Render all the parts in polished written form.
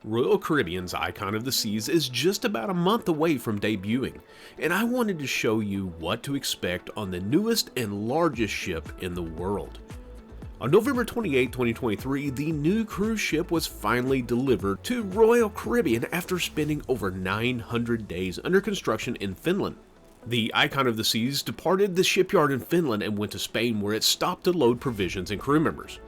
Royal Caribbean's Icon of the Seas is just about a month away from debuting, and I wanted to show you what to expect on the newest and largest ship in the world. On November 28, 2023, the new cruise ship was finally delivered to Royal Caribbean after spending over 900 days under construction in Finland. The Icon of the Seas departed the shipyard in Finland and went to Spain, where it stopped to load provisions and crew members.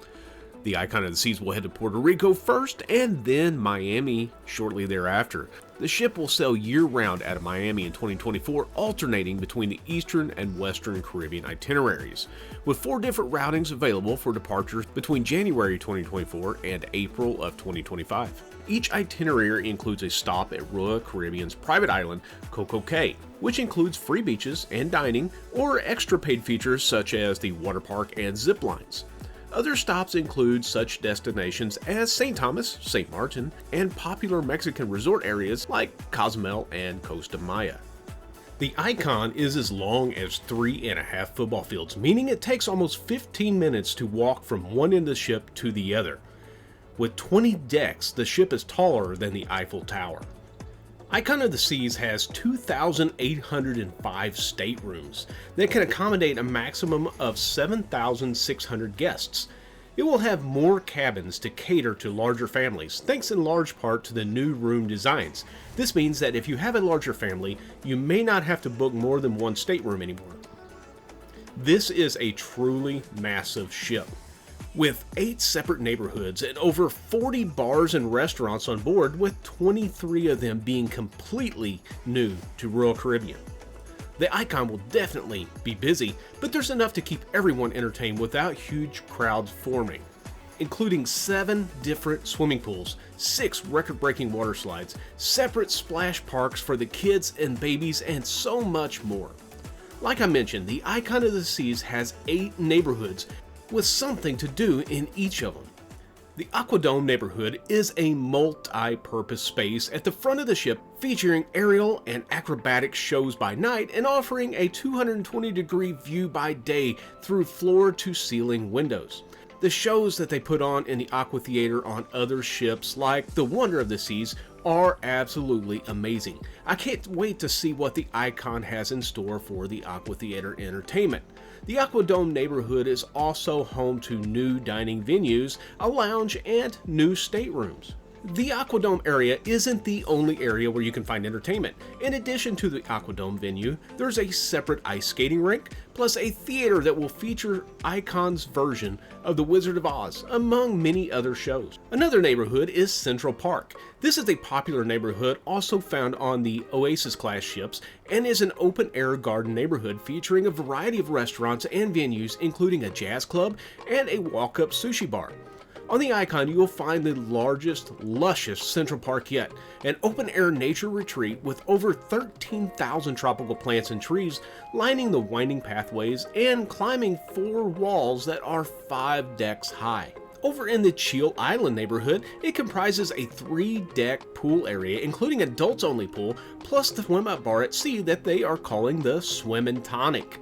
The Icon of the Seas will head to Puerto Rico first and then Miami shortly thereafter. The ship will sail year-round out of Miami in 2024, alternating between the Eastern and Western Caribbean itineraries, with 4 different routings available for departures between January 2024 and April of 2025. Each itinerary includes a stop at Royal Caribbean's private island, CocoCay, which includes free beaches and dining, or extra paid features such as the water park and zip lines. Other stops include such destinations as St. Thomas, St. Maarten, and popular Mexican resort areas like Cozumel and Costa Maya. The Icon is as long as 3.5 football fields, meaning it takes almost 15 minutes to walk from one end of the ship to the other. With 20 decks, the ship is taller than the Eiffel Tower. Icon of the Seas has 2,805 staterooms that can accommodate a maximum of 7,600 guests. It will have more cabins to cater to larger families, thanks in large part to the new room designs. This means that if you have a larger family, you may not have to book more than one stateroom anymore. This is a truly massive ship. With 8 separate neighborhoods and over 40 bars and restaurants on board, with 23 of them being completely new to Royal Caribbean. The Icon will definitely be busy, but there's enough to keep everyone entertained without huge crowds forming, including 7 different swimming pools, 6 record-breaking water slides, separate splash parks for the kids and babies, and so much more. Like I mentioned, the Icon of the Seas has 8 neighborhoods with something to do in each of them. The Aquadome neighborhood is a multi-purpose space at the front of the ship, featuring aerial and acrobatic shows by night and offering a 220-degree view by day through floor-to-ceiling windows. The shows that they put on in the Aqua Theater on other ships, like the Wonder of the Seas, are absolutely amazing. I can't wait to see what the Icon has in store for the Aqua Theater entertainment. The Aquadome neighborhood is also home to new dining venues, a lounge, and new staterooms. The Aquadome area isn't the only area where you can find entertainment. In addition to the Aquadome venue, there's a separate ice skating rink, plus a theater that will feature Icon's version of The Wizard of Oz, among many other shows. Another neighborhood is Central Park. This is a popular neighborhood also found on the Oasis-class ships, and is an open-air garden neighborhood featuring a variety of restaurants and venues, including a jazz club and a walk-up sushi bar. On the Icon, you will find the largest, luscious Central Park yet, an open-air nature retreat with over 13,000 tropical plants and trees lining the winding pathways and climbing 4 walls that are 5 decks high. Over in the Chill Island neighborhood, it comprises a 3-deck pool area, including adults-only pool, plus the swim-up bar at sea that they are calling the Swim and Tonic.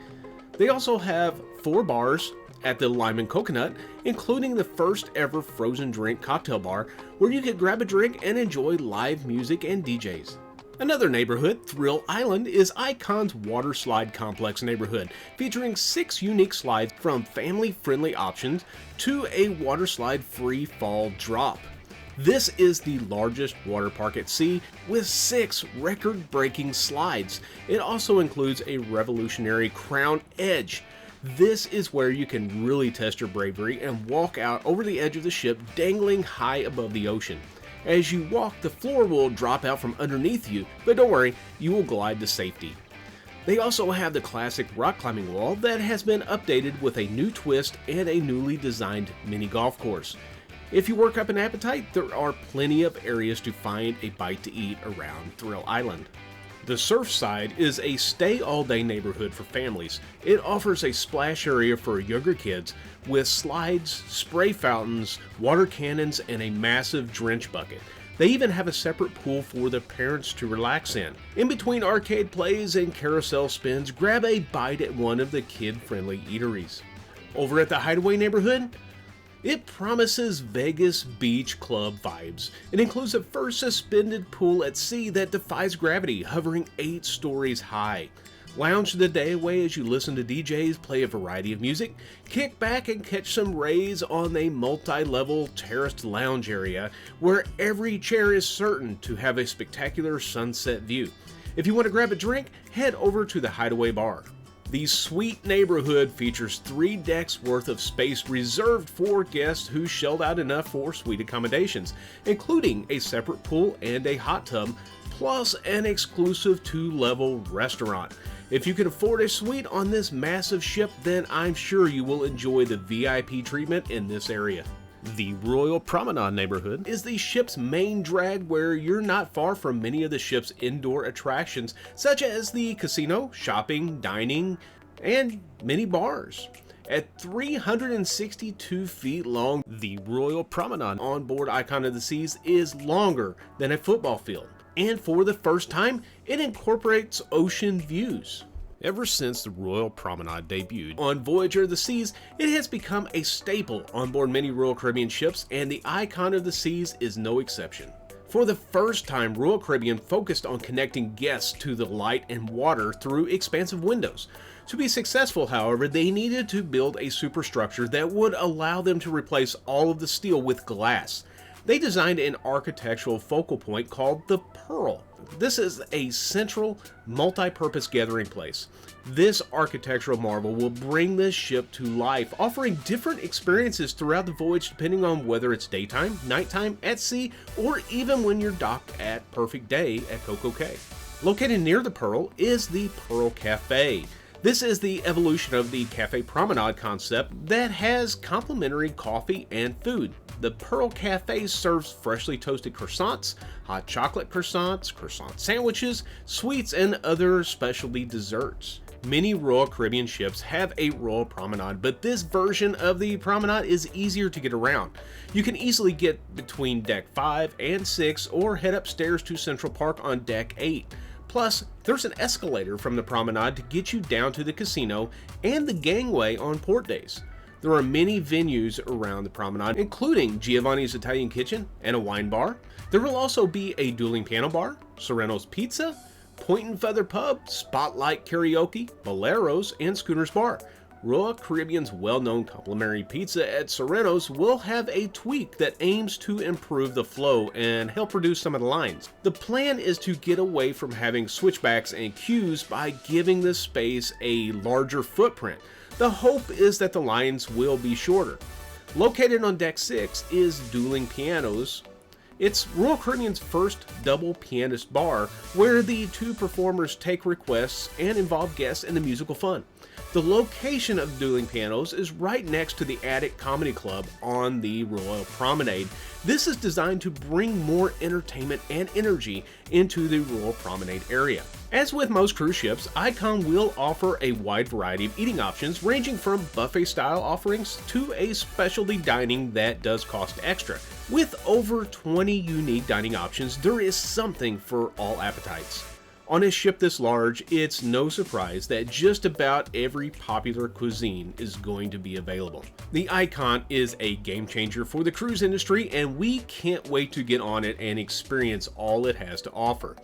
They also have 4 bars at the Lime and Coconut, including the first ever frozen drink cocktail bar, where you can grab a drink and enjoy live music and DJs. Another neighborhood, Thrill Island, is Icon's water slide complex neighborhood, featuring 6 unique slides from family-friendly options to a water slide free fall drop. This is the largest water park at sea with 6 record-breaking slides. It also includes a revolutionary Crown Edge. This is where you can really test your bravery and walk out over the edge of the ship, dangling high above the ocean. As you walk, the floor will drop out from underneath you, but don't worry, you will glide to safety. They also have the classic rock climbing wall that has been updated with a new twist and a newly designed mini golf course. If you work up an appetite, there are plenty of areas to find a bite to eat around Thrill Island. The Surfside is a stay-all-day neighborhood for families. It offers a splash area for younger kids with slides, spray fountains, water cannons, and a massive drench bucket. They even have a separate pool for the parents to relax in. In between arcade plays and carousel spins, grab a bite at one of the kid-friendly eateries. Over at the Hideaway neighborhood, It promises Vegas beach club vibes. It includes a first suspended pool at sea that defies gravity, hovering 8 stories high. Lounge the day away as you listen to DJs play a variety of music. Kick back and catch some rays on a multi-level terraced lounge area where every chair is certain to have a spectacular sunset view. If you want to grab a drink, head over to the Hideaway bar. The suite neighborhood features 3 decks worth of space reserved for guests who shelled out enough for suite accommodations, including a separate pool and a hot tub, plus an exclusive 2-level restaurant. If you can afford a suite on this massive ship, then I'm sure you will enjoy the VIP treatment in this area. The Royal Promenade neighborhood is the ship's main drag, where you're not far from many of the ship's indoor attractions, such as the casino, shopping, dining, and many bars. At 362 feet long, the Royal Promenade onboard Icon of the Seas is longer than a football field, and for the first time, it incorporates ocean views. Ever since the Royal Promenade debuted on Voyager of the Seas, it has become a staple on board many Royal Caribbean ships, and the Icon of the Seas is no exception. For the first time, Royal Caribbean focused on connecting guests to the light and water through expansive windows. To be successful, however, they needed to build a superstructure that would allow them to replace all of the steel with glass. They designed an architectural focal point called the Pearl. This is a central, multi-purpose gathering place. This architectural marvel will bring this ship to life, offering different experiences throughout the voyage depending on whether it's daytime, nighttime, at sea, or even when you're docked at Perfect Day at CocoCay. Located near the Pearl is the Pearl Cafe. This is the evolution of the Cafe Promenade concept that has complimentary coffee and food. The Pearl Cafe serves freshly toasted croissants, hot chocolate croissants, croissant sandwiches, sweets, and other specialty desserts. Many Royal Caribbean ships have a Royal Promenade, but this version of the Promenade is easier to get around. You can easily get between Deck 5 and 6 or head upstairs to Central Park on Deck 8. Plus, there's an escalator from the Promenade to get you down to the casino and the gangway on port days. There are many venues around the Promenade, including Giovanni's Italian Kitchen and a wine bar. There will also be a dueling piano bar, Sereno's Pizza, Point and Feather Pub, Spotlight Karaoke, Boleros, and Schooner's Bar. Royal Caribbean's well-known complimentary pizza at Sereno's will have a tweak that aims to improve the flow and help reduce some of the lines. The plan is to get away from having switchbacks and queues by giving the space a larger footprint. The hope is that the lines will be shorter. Located on Deck 6 is Dueling Pianos. It's Royal Caribbean's first double pianist bar, where the 2 performers take requests and involve guests in the musical fun. The location of Dueling Pianos is right next to the Attic Comedy Club on the Royal Promenade. This is designed to bring more entertainment and energy into the Royal Promenade area. As with most cruise ships, Icon will offer a wide variety of eating options, ranging from buffet-style offerings to a specialty dining that does cost extra. With over 20 unique dining options, there is something for all appetites. On a ship this large, it's no surprise that just about every popular cuisine is going to be available. The Icon is a game changer for the cruise industry, and we can't wait to get on it and experience all it has to offer.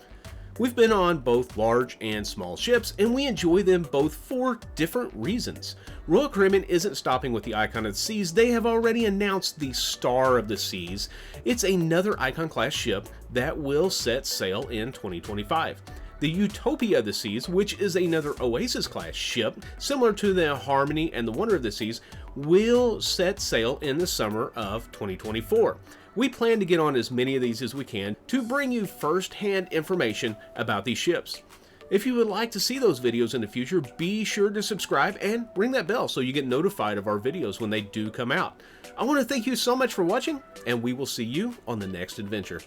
We've been on both large and small ships, and we enjoy them both for different reasons. Royal Caribbean isn't stopping with the Icon of the Seas. They have already announced the Star of the Seas. It's another Icon-class ship that will set sail in 2025. The Utopia of the Seas, which is another Oasis-class ship, similar to the Harmony and the Wonder of the Seas, will set sail in the summer of 2024. We plan to get on as many of these as we can to bring you first-hand information about these ships. If you would like to see those videos in the future, be sure to subscribe and ring that bell so you get notified of our videos when they do come out. I want to thank you so much for watching, and we will see you on the next adventure.